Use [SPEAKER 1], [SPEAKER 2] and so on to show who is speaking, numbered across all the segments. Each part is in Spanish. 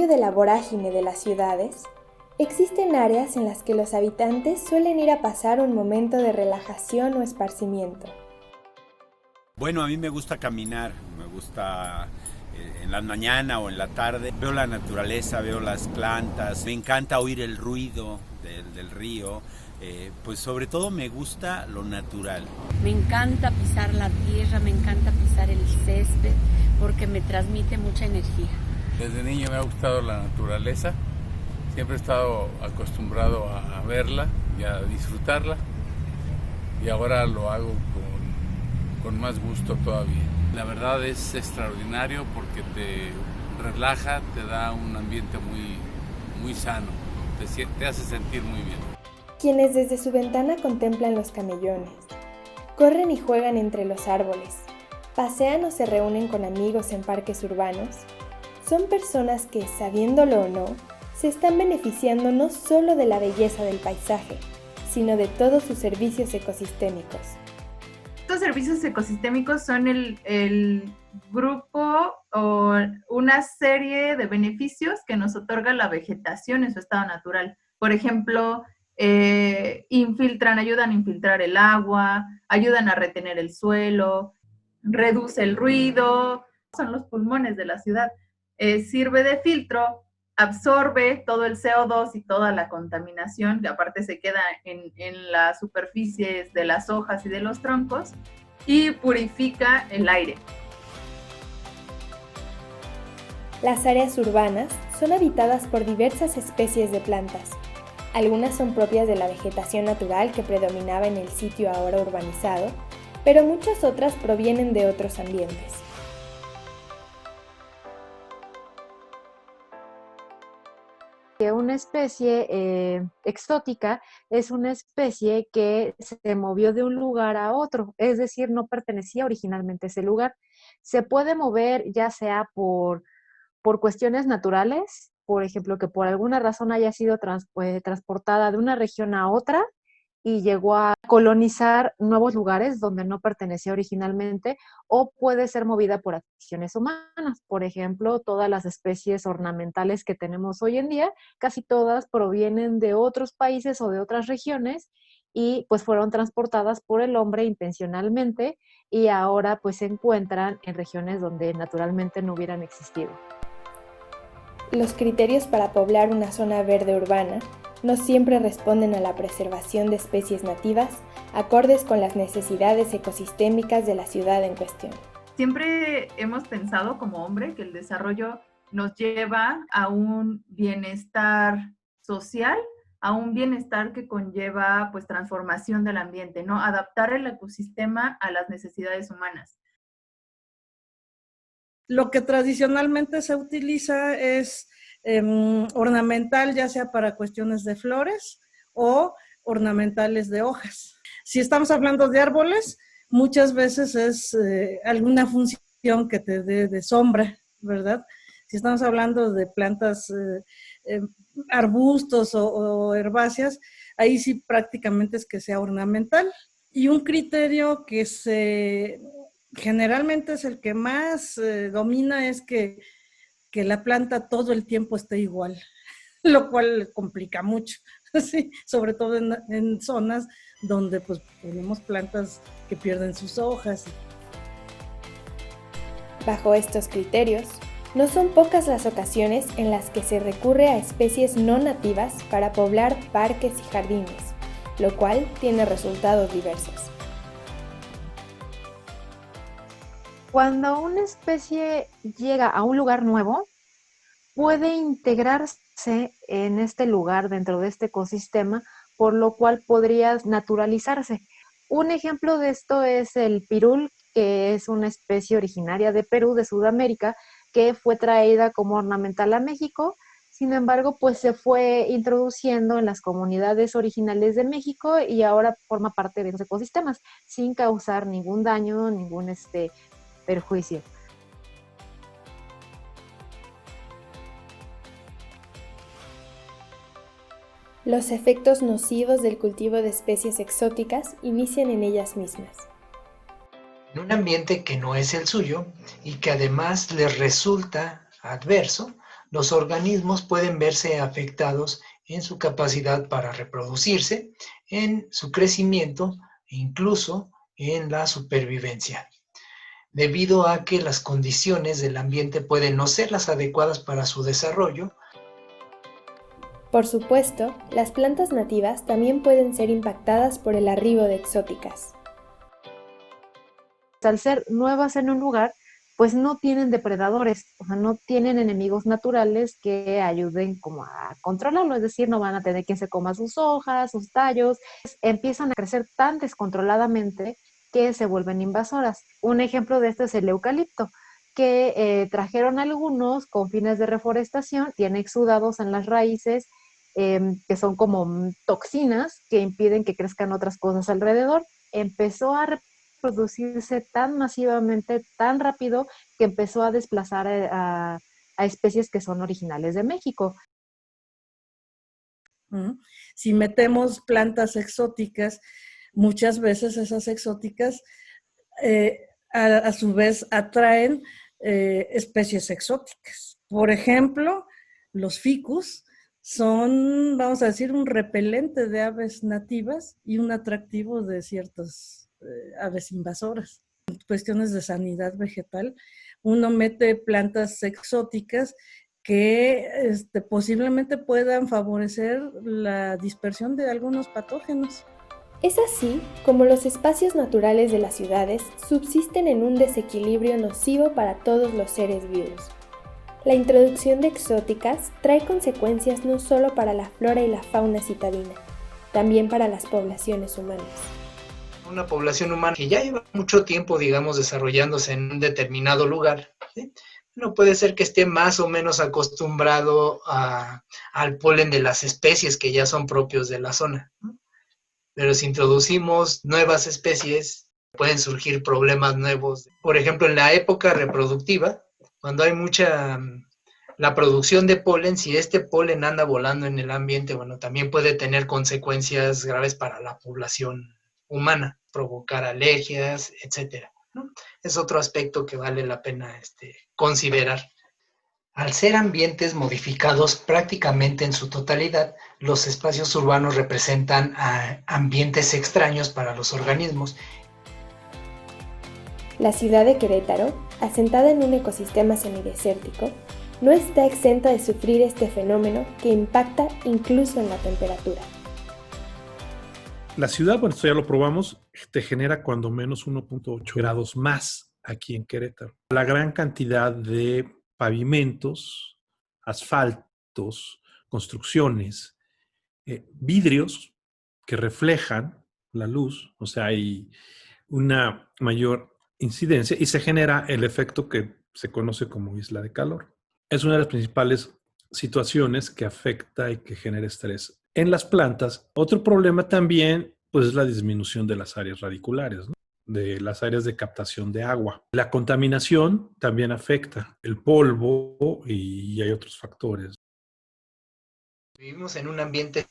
[SPEAKER 1] medio de la vorágine de las ciudades, existen áreas en las que los habitantes suelen ir a pasar un momento de relajación o esparcimiento.
[SPEAKER 2] Bueno, a mí me gusta caminar, me gusta en la mañana o en la tarde. Veo la naturaleza, veo las plantas, me encanta oír el ruido del río. Pues sobre todo me gusta lo natural.
[SPEAKER 3] Me encanta pisar la tierra, me encanta pisar el césped porque me transmite mucha energía.
[SPEAKER 4] Desde niño me ha gustado la naturaleza, siempre he estado acostumbrado a verla y a disfrutarla y ahora lo hago con más gusto todavía. La verdad es extraordinario porque te relaja, te da un ambiente muy sano, te hace sentir muy bien.
[SPEAKER 1] Quienes desde su ventana contemplan los camellones, corren y juegan entre los árboles, pasean o se reúnen con amigos en parques urbanos, son personas que, sabiéndolo o no, se están beneficiando no solo de la belleza del paisaje, sino de todos sus servicios ecosistémicos.
[SPEAKER 5] Estos servicios ecosistémicos son el grupo o una serie de beneficios que nos otorga la vegetación en su estado natural. Por ejemplo, ayudan a infiltrar el agua, ayudan a retener el suelo, reduce el ruido, son los pulmones de la ciudad. Sirve de filtro, absorbe todo el CO2 y toda la contaminación, que aparte se queda en las superficies de las hojas y de los troncos, y purifica el aire.
[SPEAKER 1] Las áreas urbanas son habitadas por diversas especies de plantas. Algunas son propias de la vegetación natural que predominaba en el sitio ahora urbanizado, pero muchas otras provienen de otros ambientes.
[SPEAKER 6] Una especie exótica es una especie que se movió de un lugar a otro, es decir, no pertenecía originalmente a ese lugar. Se puede mover ya sea por cuestiones naturales, por ejemplo, que por alguna razón haya sido transportada de una región a otra y llegó a colonizar nuevos lugares donde no pertenecía originalmente, o puede ser movida por acciones humanas. Por ejemplo, todas las especies ornamentales que tenemos hoy en día, casi todas provienen de otros países o de otras regiones y pues fueron transportadas por el hombre intencionalmente y ahora pues se encuentran en regiones donde naturalmente no hubieran existido.
[SPEAKER 1] Los criterios para poblar una zona verde urbana no siempre responden a la preservación de especies nativas acordes con las necesidades ecosistémicas de la ciudad en cuestión.
[SPEAKER 5] Siempre hemos pensado como hombre que el desarrollo nos lleva a un bienestar social, a un bienestar que conlleva pues transformación del ambiente, ¿no? Adaptar el ecosistema a las necesidades humanas.
[SPEAKER 7] Lo que tradicionalmente se utiliza es ornamental, ya sea para cuestiones de flores o ornamentales de hojas. Si estamos hablando de árboles, muchas veces es alguna función que te dé de sombra, ¿verdad? Si estamos hablando de plantas, arbustos o herbáceas, ahí sí prácticamente es que sea ornamental. Y un criterio que generalmente es el que más domina es que la planta todo el tiempo esté igual, lo cual complica mucho, ¿sí? Sobre todo en zonas donde pues tenemos plantas que pierden sus hojas.
[SPEAKER 1] Bajo estos criterios, no son pocas las ocasiones en las que se recurre a especies no nativas para poblar parques y jardines, lo cual tiene resultados diversos.
[SPEAKER 6] Cuando una especie llega a un lugar nuevo, puede integrarse en este lugar, dentro de este ecosistema, por lo cual podría naturalizarse. Un ejemplo de esto es el pirul, que es una especie originaria de Perú, de Sudamérica, que fue traída como ornamental a México. Sin embargo, pues se fue introduciendo en las comunidades originales de México y ahora forma parte de los ecosistemas, sin causar ningún daño, ningún perjuicio.
[SPEAKER 1] Los efectos nocivos del cultivo de especies exóticas inician en ellas mismas.
[SPEAKER 8] En un ambiente que no es el suyo y que además les resulta adverso, los organismos pueden verse afectados en su capacidad para reproducirse, en su crecimiento e incluso en la supervivencia, debido a que las condiciones del ambiente pueden no ser las adecuadas para su desarrollo.
[SPEAKER 1] Por supuesto, las plantas nativas también pueden ser impactadas por el arribo de exóticas.
[SPEAKER 6] Al ser nuevas en un lugar, pues no tienen depredadores, o sea, no tienen enemigos naturales que ayuden como a controlarlo, es decir, no van a tener quien se coma sus hojas, sus tallos, empiezan a crecer tan descontroladamente que se vuelven invasoras. Un ejemplo de esto es el eucalipto, que trajeron algunos con fines de reforestación, tiene exudados en las raíces, que son como toxinas que impiden que crezcan otras cosas alrededor. Empezó a reproducirse tan masivamente, tan rápido, que empezó a desplazar a especies que son originales de México.
[SPEAKER 7] Si metemos plantas exóticas, muchas veces esas exóticas a su vez atraen especies exóticas. Por ejemplo, los ficus son, vamos a decir, un repelente de aves nativas y un atractivo de ciertas aves invasoras. En cuestiones de sanidad vegetal, uno mete plantas exóticas que posiblemente puedan favorecer la dispersión de algunos patógenos.
[SPEAKER 1] Es así como los espacios naturales de las ciudades subsisten en un desequilibrio nocivo para todos los seres vivos. La introducción de exóticas trae consecuencias no solo para la flora y la fauna citadina, también para las poblaciones humanas.
[SPEAKER 8] Una población humana que ya lleva mucho tiempo, digamos, desarrollándose en un determinado lugar, ¿sí? No puede ser que esté más o menos acostumbrado al polen de las especies que ya son propios de la zona, ¿no? Pero si introducimos nuevas especies, pueden surgir problemas nuevos. Por ejemplo, en la época reproductiva, cuando hay la producción de polen, si este polen anda volando en el ambiente, bueno, también puede tener consecuencias graves para la población humana, provocar alergias, etcétera, ¿no? Es otro aspecto que vale la pena considerar. Al ser ambientes modificados prácticamente en su totalidad, los espacios urbanos representan ambientes extraños para los organismos.
[SPEAKER 1] La ciudad de Querétaro, asentada en un ecosistema semidesértico, no está exenta de sufrir este fenómeno que impacta incluso en la temperatura.
[SPEAKER 9] La ciudad, bueno, esto ya lo probamos, te genera cuando menos 1.8 grados más aquí en Querétaro. La gran cantidad de pavimentos, asfaltos, construcciones, vidrios que reflejan la luz, o sea, hay una mayor incidencia y se genera el efecto que se conoce como isla de calor. Es una de las principales situaciones que afecta y que genera estrés en las plantas. Otro problema también, pues, es la disminución de las áreas radiculares, ¿no? De las áreas de captación de agua. La contaminación también afecta el polvo y hay otros factores.
[SPEAKER 8] Vivimos en un ambiente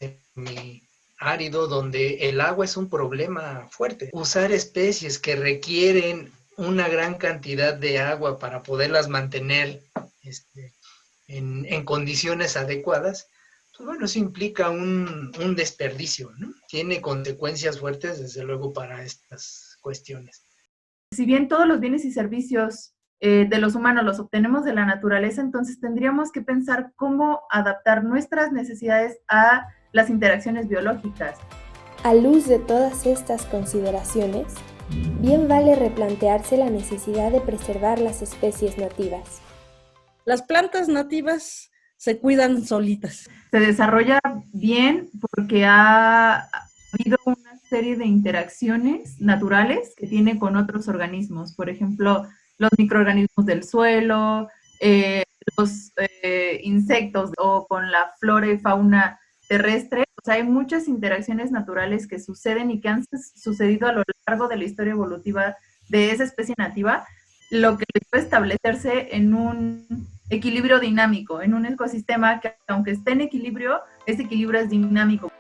[SPEAKER 8] árido donde el agua es un problema fuerte. Usar especies que requieren una gran cantidad de agua para poderlas mantener en condiciones adecuadas, pues bueno, eso implica un desperdicio, ¿no? Tiene consecuencias fuertes, desde luego, para estas cuestiones.
[SPEAKER 5] Si bien todos los bienes y servicios de los humanos los obtenemos de la naturaleza, entonces tendríamos que pensar cómo adaptar nuestras necesidades a las interacciones biológicas.
[SPEAKER 1] A luz de todas estas consideraciones, bien vale replantearse la necesidad de preservar las especies nativas.
[SPEAKER 7] Las plantas nativas se cuidan solitas.
[SPEAKER 5] Se desarrolla bien porque ha habido una serie de interacciones naturales que tiene con otros organismos. Por ejemplo, los microorganismos del suelo, los insectos o con la flora y fauna terrestre. O sea, hay muchas interacciones naturales que suceden y que han sucedido a lo largo de la historia evolutiva de esa especie nativa, lo que puede establecerse en un equilibrio dinámico, en un ecosistema que, aunque esté en equilibrio, ese equilibrio es dinámico.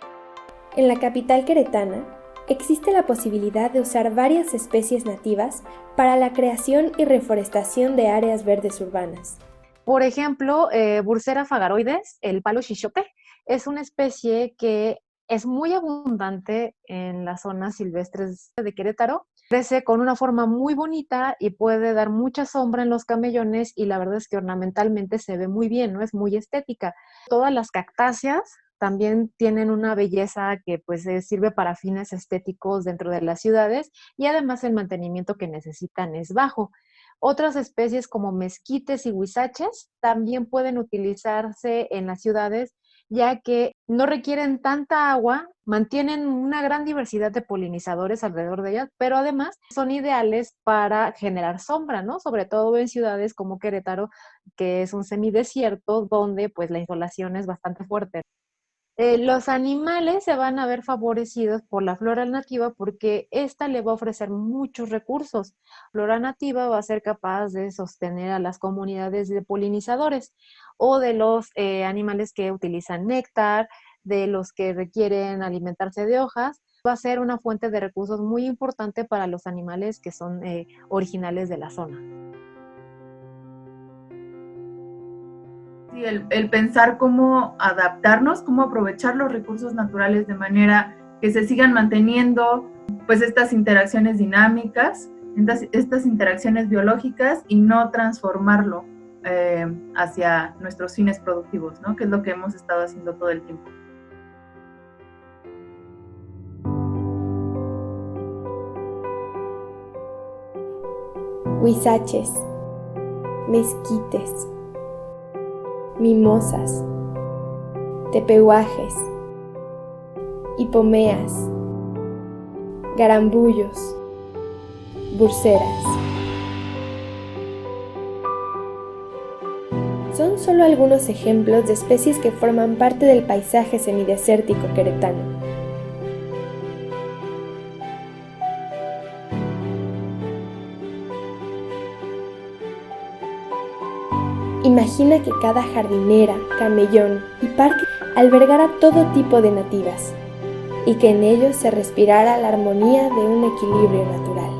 [SPEAKER 1] En la capital queretana, existe la posibilidad de usar varias especies nativas para la creación y reforestación de áreas verdes urbanas.
[SPEAKER 6] Por ejemplo, Bursera fagaroides, el palo chichote, es una especie que es muy abundante en las zonas silvestres de Querétaro. Crece con una forma muy bonita y puede dar mucha sombra en los camellones y la verdad es que ornamentalmente se ve muy bien, ¿no? Es muy estética. Todas las cactáceas también tienen una belleza que pues sirve para fines estéticos dentro de las ciudades y además el mantenimiento que necesitan es bajo. Otras especies como mezquites y huizaches también pueden utilizarse en las ciudades ya que no requieren tanta agua, mantienen una gran diversidad de polinizadores alrededor de ellas, pero además son ideales para generar sombra, ¿no? Sobre todo en ciudades como Querétaro, que es un semidesierto donde pues la insolación es bastante fuerte. Los animales se van a ver favorecidos por la flora nativa porque esta le va a ofrecer muchos recursos. Flora nativa va a ser capaz de sostener a las comunidades de polinizadores o de los animales que utilizan néctar, de los que requieren alimentarse de hojas. Va a ser una fuente de recursos muy importante para los animales que son originales de la zona.
[SPEAKER 5] Sí, el pensar cómo adaptarnos, cómo aprovechar los recursos naturales de manera que se sigan manteniendo pues estas interacciones dinámicas, estas interacciones biológicas y no transformarlo hacia nuestros fines productivos, ¿no? Que es lo que hemos estado haciendo todo el tiempo.
[SPEAKER 1] Huizaches, mezquites, mimosas, tepehuajes, hipomeas, garambullos, burseras. Son solo algunos ejemplos de especies que forman parte del paisaje semidesértico queretano. Imagina que cada jardinera, camellón y parque albergara todo tipo de nativas y que en ellos se respirara la armonía de un equilibrio natural.